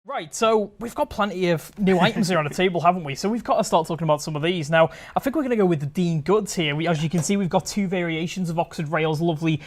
Right, so we've got plenty of new items here on the table, haven't we? So we've got to start talking about some of these. Now, I think we're going to go with the Dean Goods here. As you can see, we've got two variations of Oxford Rail's lovely...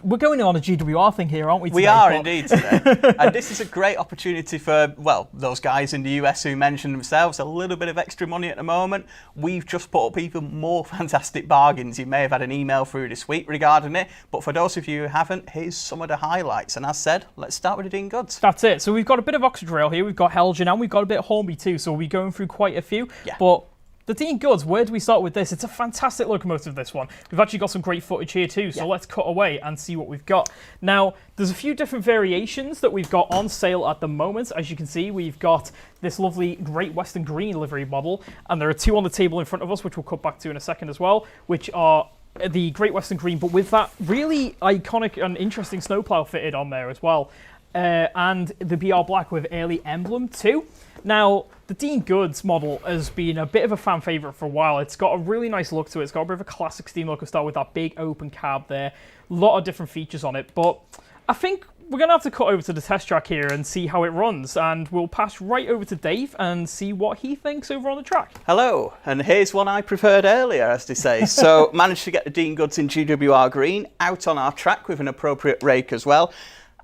We're going on a GWR thing here, aren't we, today? We are indeed today. And this is a great opportunity for, well, those guys in the US who mentioned themselves, a little bit of extra money at the moment. We've just put up even more fantastic bargains. You may have had an email through this week regarding it, but for those of you who haven't, here's some of the highlights. And as said, let's start with the Dean Goods. That's it. So we've got a bit of Oxford Rail here, we've got Hal Jones, and we've got a bit of Hornby too, so we'll be going through quite a few. Yeah. But the Dean Goods, where do we start with this? It's a fantastic locomotive, this one. We've actually got some great footage here too, so let's cut away and see what we've got. Now, there's a few different variations that we've got on sale at the moment. As you can see, we've got this lovely Great Western Green livery model, and there are two on the table in front of us, which we'll cut back to in a second as well, which are the Great Western Green, but with that really iconic and interesting snowplow fitted on there as well. And the BR Black with early emblem too. Now, the Dean Goods model has been a bit of a fan favourite for a while. It's got a really nice look to it. It's got a bit of a classic steam loco style with that big open cab there. A lot of different features on it, but I think we're going to have to cut over to the test track here and see how it runs, and we'll pass right over to Dave and see what he thinks over on the track. Hello, and here's one I preferred earlier, as they say. So, managed to get the Dean Goods in GWR Green out on our track with an appropriate rake as well.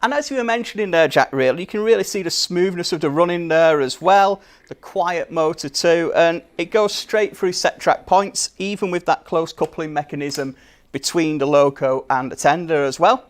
And as you were mentioning there, Jack, really, you can really see the smoothness of the running there as well, the quiet motor too, and it goes straight through set track points, even with that close coupling mechanism between the loco and the tender as well.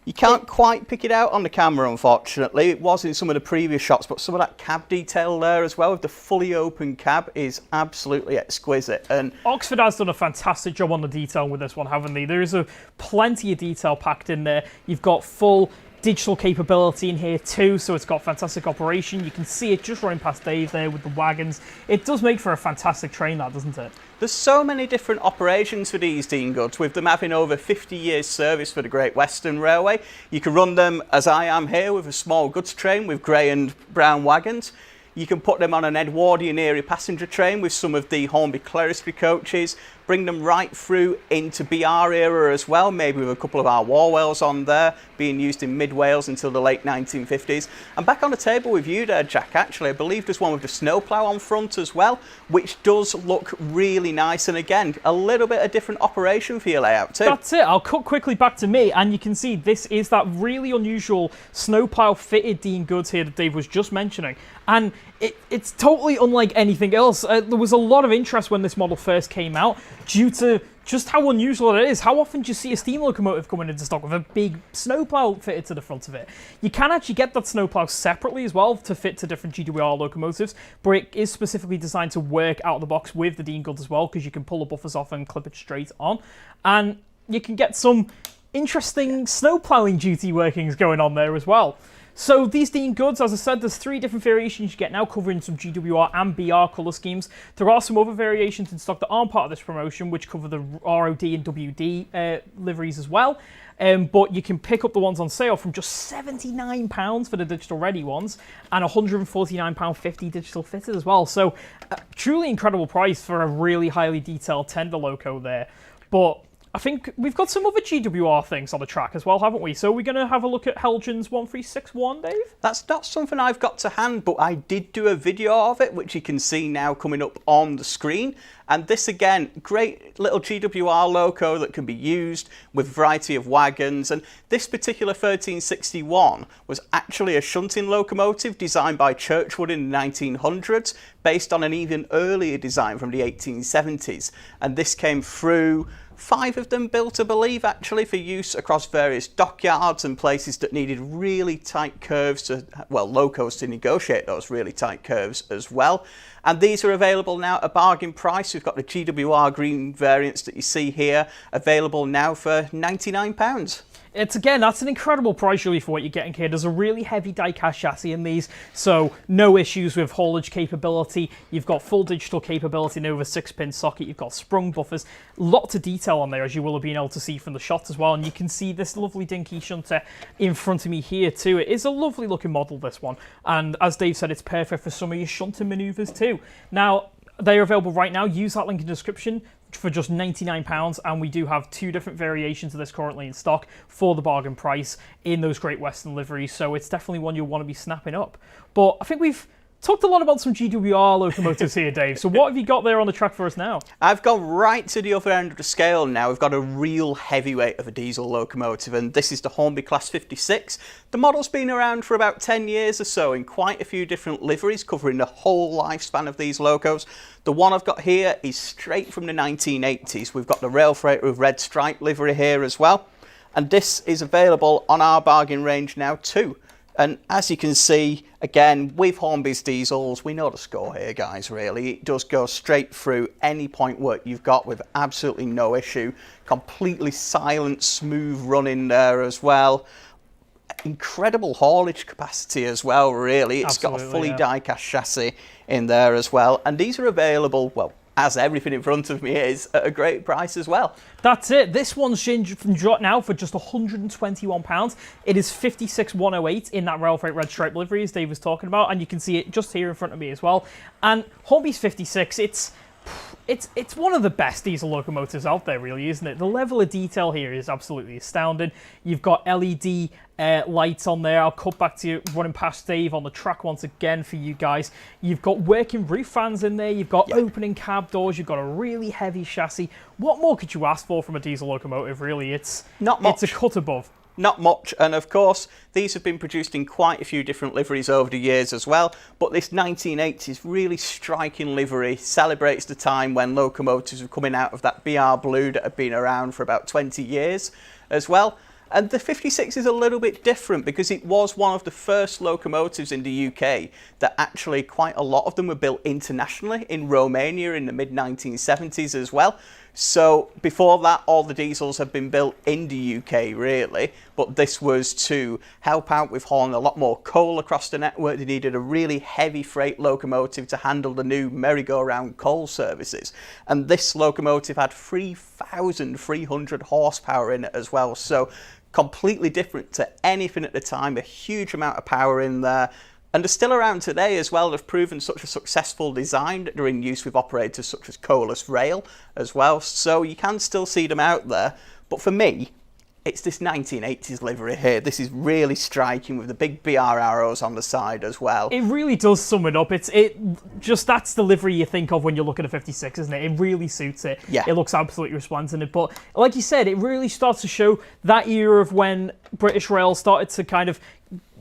You can't quite pick it out on the camera, unfortunately. It was in some of the previous shots, but some of that cab detail there as well, with the fully open cab, is absolutely exquisite. And Oxford has done a fantastic job on the detail with this one, haven't they? There is plenty of detail packed in there. You've got full digital capability in here too, so it's got fantastic operation. You can see it just running past Dave there with the wagons. It does make for a fantastic train, that, doesn't it? There's so many different operations for these Dean Goods, with them having over 50 years service for the Great Western Railway. You can run them, as I am here, with a small goods train with grey and brown wagons. You can put them on an Edwardian era passenger train with some of the Hornby Cleresby coaches, bring them right through into BR era as well, maybe with a couple of our war whales on there, being used in mid-Wales until the late 1950s. And back on the table with you there, Jack, actually, I believe there's one with the snowplow on front as well, which does look really nice. And again, a little bit of different operation for your layout too. That's it. I'll cut quickly back to me, and you can see this is that really unusual snowplow fitted Dean Goods here that Dave was just mentioning. And it's totally unlike anything else. There was a lot of interest when this model first came out due to just how unusual it is. How often do you see a steam locomotive coming into stock with a big snowplow fitted to the front of it? You can actually get that snowplow separately as well to fit to different GWR locomotives, but it is specifically designed to work out of the box with the Dean Goods as well, because you can pull the buffers off and clip it straight on. And you can get some interesting snowplowing duty workings going on there as well. So these Dean Goods, as I said, there's three different variations you get now, covering some GWR and BR colour schemes. There are some other variations in stock that aren't part of this promotion, which cover the ROD and WD liveries as well. But you can pick up the ones on sale from just £79 for the digital ready ones and £149.50 digital fitted as well. So truly incredible price for a really highly detailed tender loco there. But I think we've got some other GWR things on the track as well, haven't we? So we're going to have a look at Hal Jones 1361, Dave? That's not something I've got to hand, but I did do a video of it, which you can see now coming up on the screen. And this, again, great little GWR loco that can be used with a variety of wagons. And this particular 1361 was actually a shunting locomotive designed by Churchwood in the 1900s, based on an even earlier design from the 1870s. And this came through 5 of them built, I believe, actually, for use across various dockyards and places that needed really tight curves to, well, locos to negotiate those really tight curves as well. And these are available now at a bargain price. We've got the GWR green variants that you see here, available now for £99. Again, that's an incredible price really for what you're getting here. There's a really heavy die-cast chassis in these, so no issues with haulage capability. You've got full digital capability and over 6-pin socket. You've got sprung buffers. Lots of detail on there, as you will have been able to see from the shots as well. And you can see this lovely dinky shunter in front of me here too. It is a lovely looking model, this one. And as Dave said, it's perfect for some of your shunting manoeuvres too. Now, they are available right now. Use that link in the description. for just £99, and we do have 2 different variations of this currently in stock for the bargain price in those Great Western liveries, so it's definitely one you'll want to be snapping up. But I think we've talked a lot about some GWR locomotives here, Dave, so what have you got there on the track for us now? I've gone right to the other end of the scale now. We've got a real heavyweight of a diesel locomotive, and this is the Hornby Class 56. The model's been around for about 10 years or so in quite a few different liveries, covering the whole lifespan of these locos. The one I've got here is straight from the 1980s. We've got the rail freighter with red stripe livery here as well, and this is available on our bargain range now too. And as you can see, again, with Hornby's diesels, we know the score here, guys, really. It does go straight through any point work you've got with absolutely no issue. Completely silent, smooth running there as well. Incredible haulage capacity as well, really. It's got a fully die-cast chassis in there as well. And these are available, well, as everything in front of me is, at a great price as well. That's it. This one's from now for just £121. It is 56,108 in that rail freight red stripe livery, as Dave was talking about, and you can see it just here in front of me as well. And Hornby's 56, it's one of the best diesel locomotives out there, really, isn't it? The level of detail here is absolutely astounding. You've got LED lights on there. I'll cut back to you running past Dave on the track once again for you guys. You've got working roof fans in there. You've got opening cab doors. You've got a really heavy chassis. What more could you ask for from a diesel locomotive, really? It's not much. It's a cut above. Not much, and of course these have been produced in quite a few different liveries over the years as well, but this 1980s really striking livery celebrates the time when locomotives were coming out of that BR blue that had been around for about 20 years as well. And the 56 is a little bit different because it was one of the first locomotives in the UK that actually quite a lot of them were built internationally in Romania in the mid-1970s as well. So before that, all the diesels had been built in the UK, really, but this was to help out with hauling a lot more coal across the network. They needed a really heavy freight locomotive to handle the new merry-go-round coal services. And this locomotive had 3,300 horsepower in it as well, so completely different to anything at the time, a huge amount of power in there. And they're still around today as well. They've proven such a successful design that they're in use with operators such as Colas Rail as well. So you can still see them out there. But for me, it's this 1980s livery here. This is really striking with the big BR arrows on the side as well. It really does sum it up. That's the livery you think of when you look at a 56, isn't it? It really suits it. Yeah. It looks absolutely resplendent. But like you said, it really starts to show that era of when British Rail started to kind of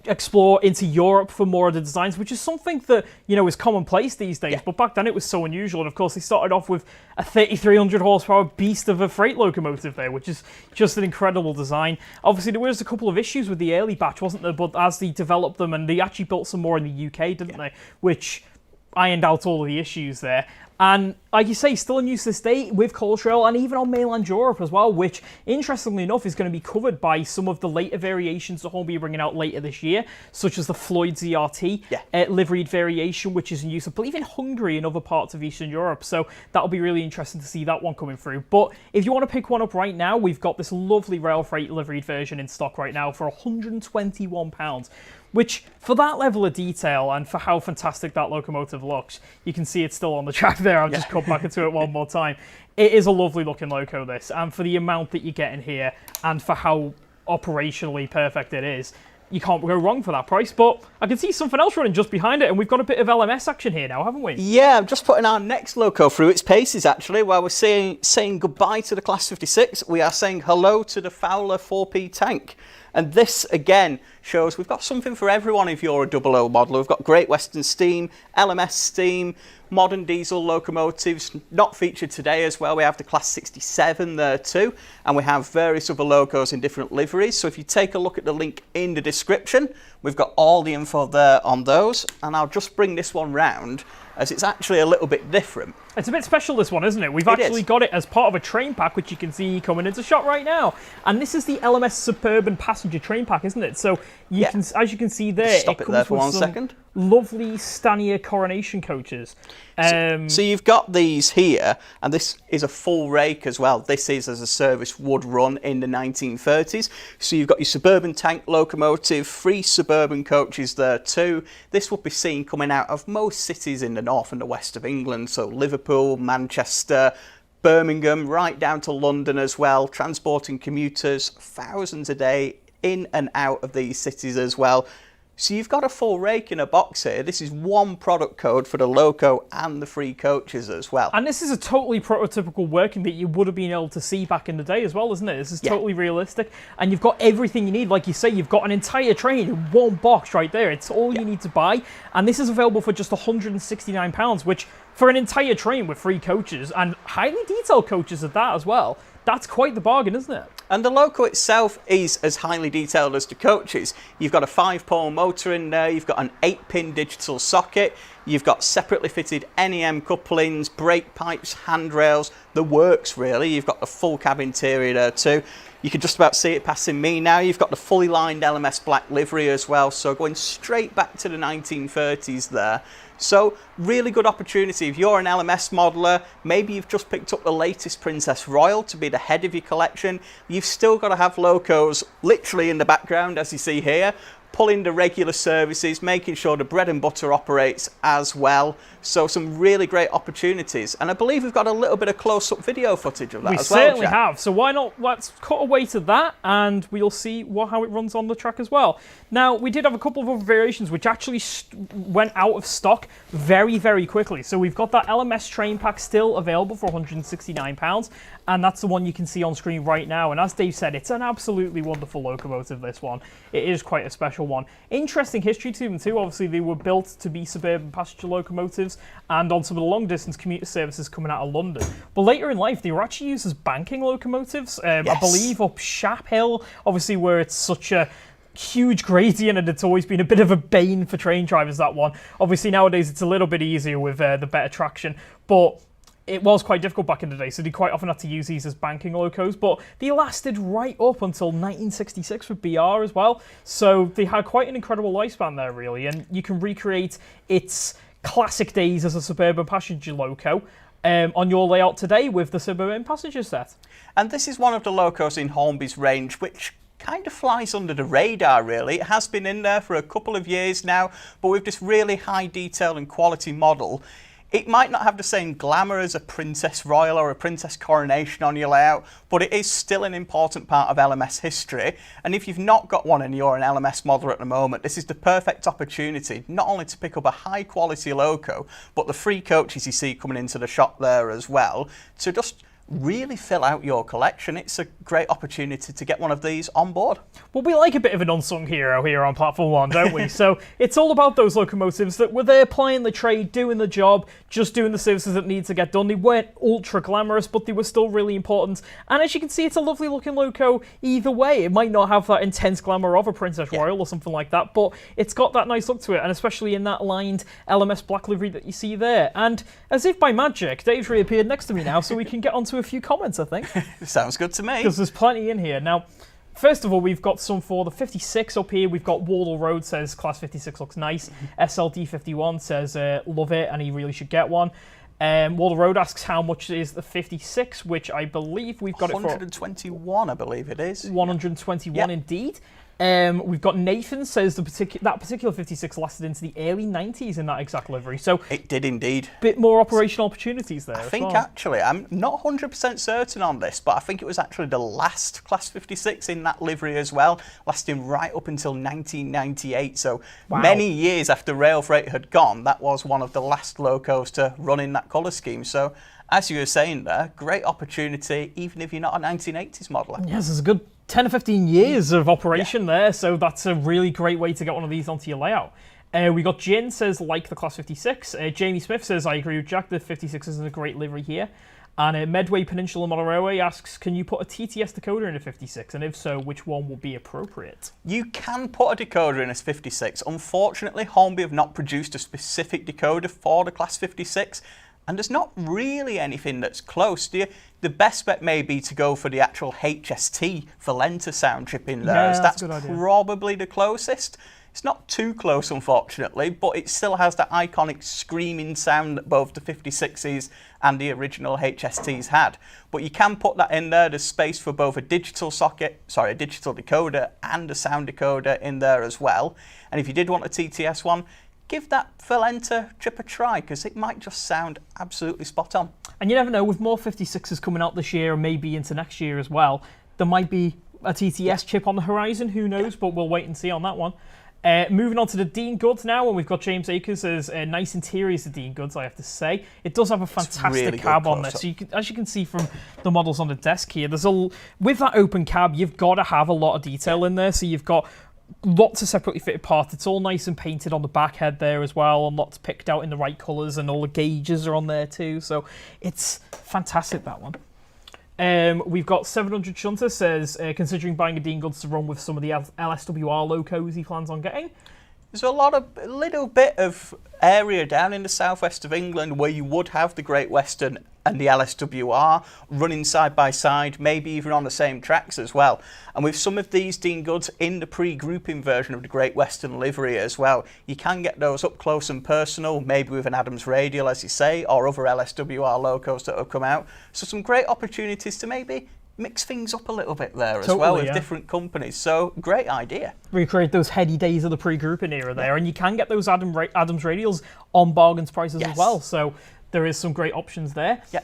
explore into Europe for more of the designs, which is something that, you know, is commonplace these days. But back then it was so unusual. And of course, they started off with a 3,300 horsepower beast of a freight locomotive there, which is just an incredible design. Obviously, there was a couple of issues with the early batch, wasn't there? But as they developed them, and they actually built some more in the UK, didn't they? Which ironed out all of the issues there. And like you say, still in use this day with Colas Rail and even on mainland Europe as well, which, interestingly enough, is going to be covered by some of the later variations that Hornby are bringing out later this year, such as the Floyd ZRT liveried variation, which is in use, I believe, in Hungary and other parts of Eastern Europe. So that'll be really interesting to see that one coming through. But if you want to pick one up right now, we've got this lovely rail freight liveried version in stock right now for £121. Which, for that level of detail and for how fantastic that locomotive looks, you can see it's still on the track there. I'll just cut back into it one more time. It is a lovely looking loco, this, and for the amount that you get in here and for how operationally perfect it is, you can't go wrong for that price. But I can see something else running just behind it, and we've got a bit of LMS action here now, haven't we? Yeah, I'm just putting our next loco through its paces, actually. While we're saying goodbye to the Class 56, we are saying hello to the Fowler 4P tank. And this, again, shows we've got something for everyone if you're a 00 modeler. We've got Great Western Steam, LMS Steam, modern diesel locomotives, not featured today as well. We have the Class 67 there too, and we have various other locos in different liveries. So if you take a look at the link in the description, we've got all the info there on those. And I'll just bring this one round, as it's actually a little bit different. It's a bit special, this one, isn't it? We've actually got it as part of a train pack, which you can see coming into shot right now. And this is the LMS Suburban Passenger Train Pack, isn't it? So you can, as you can see there, stop it there for 1 second. Lovely Stanier coronation coaches. So you've got these here, and this is a full rake as well. This is as a service would run in the 1930s. So you've got your suburban tank locomotive, 3 suburban coaches there too. This will be seen coming out of most cities in the north and the west of England, so Liverpool, Manchester, Birmingham right down to London as well, transporting commuters thousands a day in and out of these cities as well. So you've got a full rake in a box here. This is one product code for the Loco and the free coaches as well. And this is a totally prototypical working that you would have been able to see back in the day as well, isn't it? This is totally realistic. And you've got everything you need. Like you say, you've got an entire train in one box right there. It's all you need to buy. And this is available for just £169, which for an entire train with free coaches and highly detailed coaches at that as well, that's quite the bargain, isn't it? And the Loco itself is as highly detailed as the coaches. You've got a 5-pole motor in there, you've got an 8-pin digital socket, you've got separately fitted NEM couplings, brake pipes, handrails, the works really. You've got the full cab interior there too. You can just about see it passing me now. You've got the fully lined LMS black livery as well, so going straight back to the 1930s there. So really good opportunity. If you're an LMS modeler, maybe you've just picked up the latest Princess Royal to be the head of your collection, you've still got to have Locos literally in the background, as you see here, pulling the regular services, making sure the bread and butter operates as well. So some really great opportunities. And I believe we've got a little bit of close-up video footage of that as well, We certainly Jack. have. So why not, let's cut away to that and we'll see how it runs on the track as well. Now, we did have a couple of other variations which actually went out of stock very, very quickly. So we've got that LMS Train Pack still available for £169. And that's the one you can see on screen right now. And as Dave said, it's an absolutely wonderful locomotive, this one. It is quite a special one. Interesting history to them too. Obviously, they were built to be suburban passenger locomotives and on some of the long-distance commuter services coming out of London. But later in life, they were actually used as banking locomotives. I believe up Shap Hill, obviously where it's such a huge gradient and it's always been a bit of a bane for train drivers, that one. Obviously, nowadays, it's a little bit easier with the better traction. But it was quite difficult back in the day, so they quite often had to use these as banking locos, but they lasted right up until 1966 with BR as well, so they had quite an incredible lifespan there, really, and you can recreate its classic days as a suburban passenger loco on your layout today with the suburban passenger set. And this is one of the locos in Hornby's range, which kind of flies under the radar, really. It has been in there for a couple of years now, but with this really high detail and quality model, it might not have the same glamour as a Princess Royal or a Princess Coronation on your layout, but it is still an important part of LMS history. And if you've not got one and you're an LMS modeler at the moment, this is the perfect opportunity, not only to pick up a high quality loco, but the free coaches you see coming into the shop there as well, to just really fill out your collection. It's a great opportunity to get one of these on board. Well, we like a bit of an unsung hero here on Platform 1, don't we? So it's all about those locomotives that were there plying the trade, doing the job, just doing the services that need to get done. They weren't ultra glamorous, but they were still really important. And as you can see, it's a lovely looking loco either way. It might not have that intense glamour of a Princess Royal or something like that, but it's got that nice look to it, and especially in that lined LMS black livery that you see there. And as if by magic, Dave's reappeared next to me now, so we can get onto a few comments, I think. Sounds good to me. Because there's plenty in here. Now, first of all, we've got some for the 56 up here. We've got Wardle Road says Class 56 looks nice. SLD51 says love it and he really should get one. Wardle Road asks how much is the 56, which I believe we've got 121, I believe it is. 121 indeed. We've got Nathan says that particular 56 lasted into the early 90s in that exact livery. So it did indeed. Bit more operational opportunities there. I think actually, I'm not 100% certain on this, but I think it was actually the last Class 56 in that livery as well, lasting right up until 1998. So many years after rail freight had gone, that was one of the last locos to run in that colour scheme. So as you were saying there, great opportunity, even if you're not a 1980s modeler. Yes, there's a good 10 or 15 years of operation there, so that's a really great way to get one of these onto your layout. We got Jin says, like the Class 56. Jamie Smith says, I agree with Jack, the 56 is a great livery here. And Medway Peninsula Model Railway asks, can you put a TTS decoder in a 56? And if so, which one will be appropriate? You can put a decoder in a 56. Unfortunately, Hornby have not produced a specific decoder for the Class 56. And there's not really anything that's close. The best bet may be to go for the actual HST Valenta sound chip in there, as that's probably the closest. It's not too close, unfortunately, but it still has that iconic screaming sound that both the 56s and the original HSTs had. But you can put that in there. There's space for both a digital decoder and a sound decoder in there as well. And if you did want a TTS one, give that Valenta chip a try, because it might just sound absolutely spot on. And you never know, with more 56s coming out this year and maybe into next year as well, there might be a TTS chip on the horizon, who knows, but we'll wait and see on that one. Moving on to the Dean Goods now, and we've got James Akers. There's nice interiors to Dean Goods, I have to say. It does have a fantastic really cab on this. So as you can see from the models on the desk here, with that open cab, you've got to have a lot of detail in there. So you've got lots of separately fitted parts. It's all nice and painted on the back head there as well, and lots picked out in the right colours, and all the gauges are on there too. So it's fantastic, that one. We've got 700 Shunter says, considering buying a Dean Goods to run with some of the LSWR locos he plans on getting. There's a little bit of area down in the southwest of England where you would have the Great Western and the LSWR running side by side, maybe even on the same tracks as well. And with some of these Dean Goods in the pre-grouping version of the Great Western livery as well, you can get those up close and personal, maybe with an Adams radial, as you say, or other LSWR locos that have come out. So some great opportunities to maybe mix things up a little bit there as well with different companies. So great idea. Recreate those heady days of the pre-grouping era there, and you can get those Adams radials on bargains prices as well. So there is some great options there. Yeah.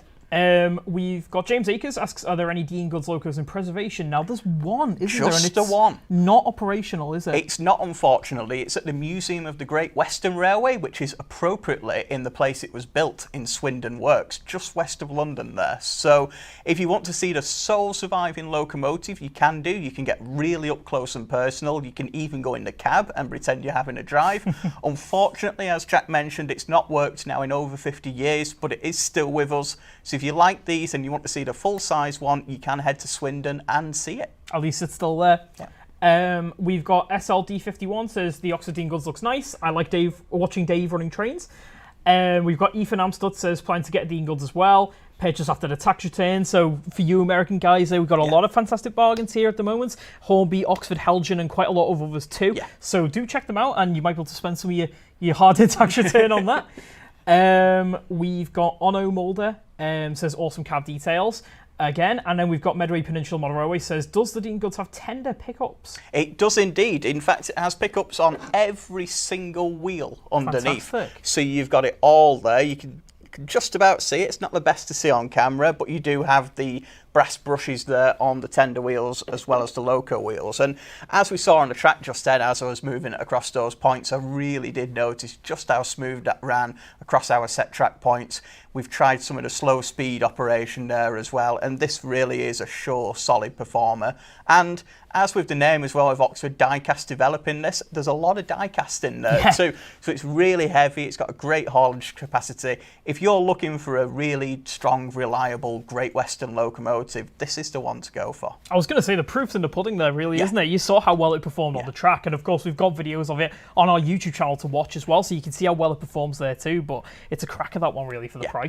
We've got James Akers asks, are there any Dean Goods locos in preservation? Now, there's one, isn't there? Just the one. Not operational, is it? It's not, unfortunately. It's at the Museum of the Great Western Railway, which is appropriately in the place it was built in Swindon Works, just west of London there. So if you want to see the sole surviving locomotive, you can do. You can get really up close and personal. You can even go in the cab and pretend you're having a drive. Unfortunately, as Jack mentioned, it's not worked now in over 50 years, but it is still with us. So if you like these and you want to see the full-size one, you can head to Swindon and see it. At least it's still there. Yeah. We've got SLD51 says, the Oxford Dean Goods looks nice. I like watching Dave running trains. We've got Ethan Amstutz says, planning to get Dean Goods as well. Purchase after the tax return. So for you American guys, we've got a lot of fantastic bargains here at the moment. Hornby, Oxford, Helgen, and quite a lot of others too. Yeah. So do check them out, and you might be able to spend some of your hard-earned tax return on that. We've got Onno Mulder, says awesome cab details again, and then we've got Medway Peninsula Motor Railway says, does the Dean Goods have tender pickups? It does indeed. In fact, it has pickups on every single wheel underneath. Fantastic. So you've got it all there. You can just about see it. It's not the best to see on camera, but you do have the brass brushes there on the tender wheels as well as the loco wheels. And as we saw on the track just then, as I was moving across those points, I really did notice just how smooth that ran across our set track points. We've tried some of the slow speed operation there as well, and this really is a sure, solid performer. And as with the name as well of Oxford Diecast developing this, there's a lot of diecast in there too. So it's really heavy, it's got a great haulage capacity. If you're looking for a really strong, reliable Great Western locomotive, this is the one to go for. I was going to say, the proof's in the pudding there, really, isn't it? You saw how well it performed on the track, and of course we've got videos of it on our YouTube channel to watch as well, so you can see how well it performs there too, but it's a cracker, that one, really, for the price.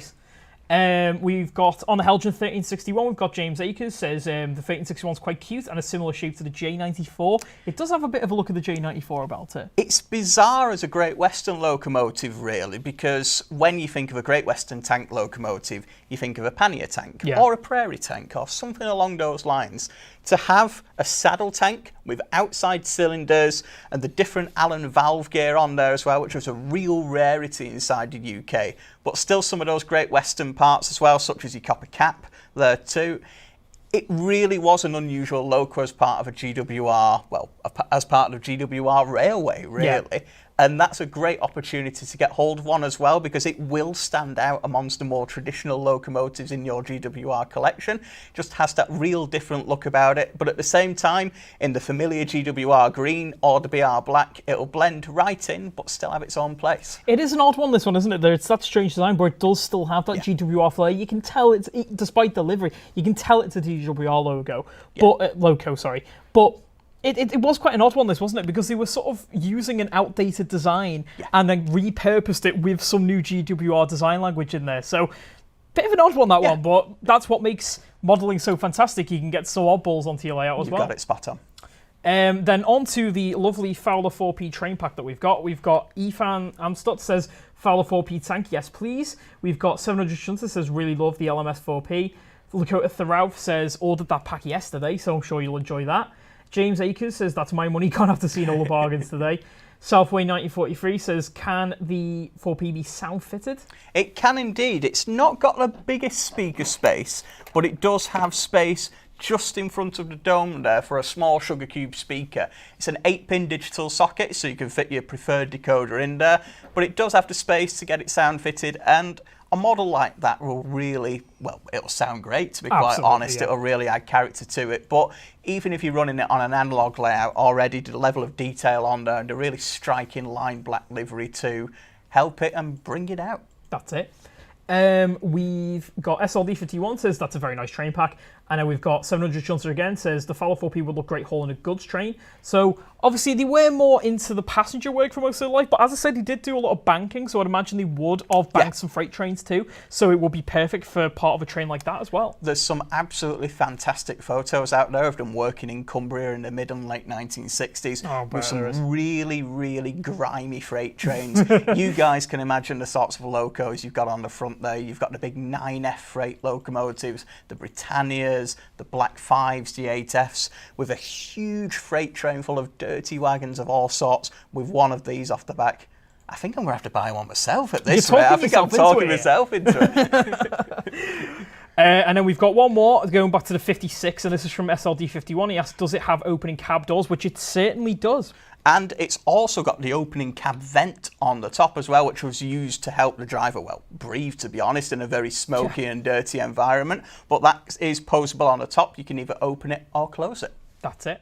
We've got, on the Helgen 1361, we've got James Akers says, the 1361 is quite cute and a similar shape to the J94. It does have a bit of a look at the J94 about it. It's bizarre as a Great Western locomotive, really, because when you think of a Great Western tank locomotive, you think of a pannier tank or a prairie tank or something along those lines. To have a saddle tank with outside cylinders and the different Allen valve gear on there as well, which was a real rarity inside the UK, but still some of those Great Western parts as well, such as your copper cap there too. It really was an unusual loco as part of a GWR, well, as part of GWR Railway, really. And that's a great opportunity to get hold of one as well, because it will stand out amongst the more traditional locomotives in your GWR collection. Just has that real different look about it, but at the same time, in the familiar GWR green or the BR black, it'll blend right in, but still have its own place. It is an odd one, this one, isn't it? It's that strange design, but it does still have that GWR flair. You can tell it's, despite the livery, you can tell it's a GWR logo, but loco, sorry. But it was quite an odd one, this, wasn't it? Because they were sort of using an outdated design and then repurposed it with some new GWR design language in there. So, bit of an odd one, that one, but that's what makes modelling so fantastic. You can get so oddballs onto your layout as well. You've got it spot on. Then on to the lovely Fowler 4P train pack that we've got. We've got Ethan Amstutz says, Fowler 4P tank, yes please. We've got 700 Shunter says, really love the LMS 4P. Lakota Therauf says, ordered that pack yesterday, so I'm sure you'll enjoy that. James Akers says, that's my money, can't have to see all the bargains today. Southway 1943 says, can the 4P be sound fitted? It can indeed. It's not got the biggest speaker space, but it does have space just in front of the dome there for a small Sugar Cube speaker. It's an 8-pin digital socket, so you can fit your preferred decoder in there, but it does have the space to get it sound fitted, and a model like that will really, well, it'll sound great, to be quite honest. Yeah. It'll really add character to it. But even if you're running it on an analog layout already, the level of detail on there and a really striking line black livery to help it and bring it out. That's it. We've got SLD51 says, that's a very nice train pack. And then we've got 700 Shunter again says, the Fowler 4P would look great hauling a goods train. So obviously they were more into the passenger work for most of their life, but as I said, they did do a lot of banking, so I'd imagine they would of bank some freight trains too. So it would be perfect for part of a train like that as well. There's some absolutely fantastic photos out there of them working in Cumbria in the mid and late 1960s with some really, really grimy freight trains. You guys can imagine the sorts of locos you've got on the front there. You've got the big 9F freight locomotives, the Britannias, the Black 5s, the 8Fs, with a huge freight train full of dirty wagons of all sorts with one of these off the back. I think I'm going to have to buy one myself at this rate. I think I'm talking myself into it. And then we've got one more, going back to the 56, and this is from SLD51. He asked, does it have opening cab doors? Which it certainly does. And it's also got the opening cab vent on the top as well, which was used to help the driver, well, breathe, to be honest, in a very smoky and dirty environment. But that is posable on the top. You can either open it or close it. That's it.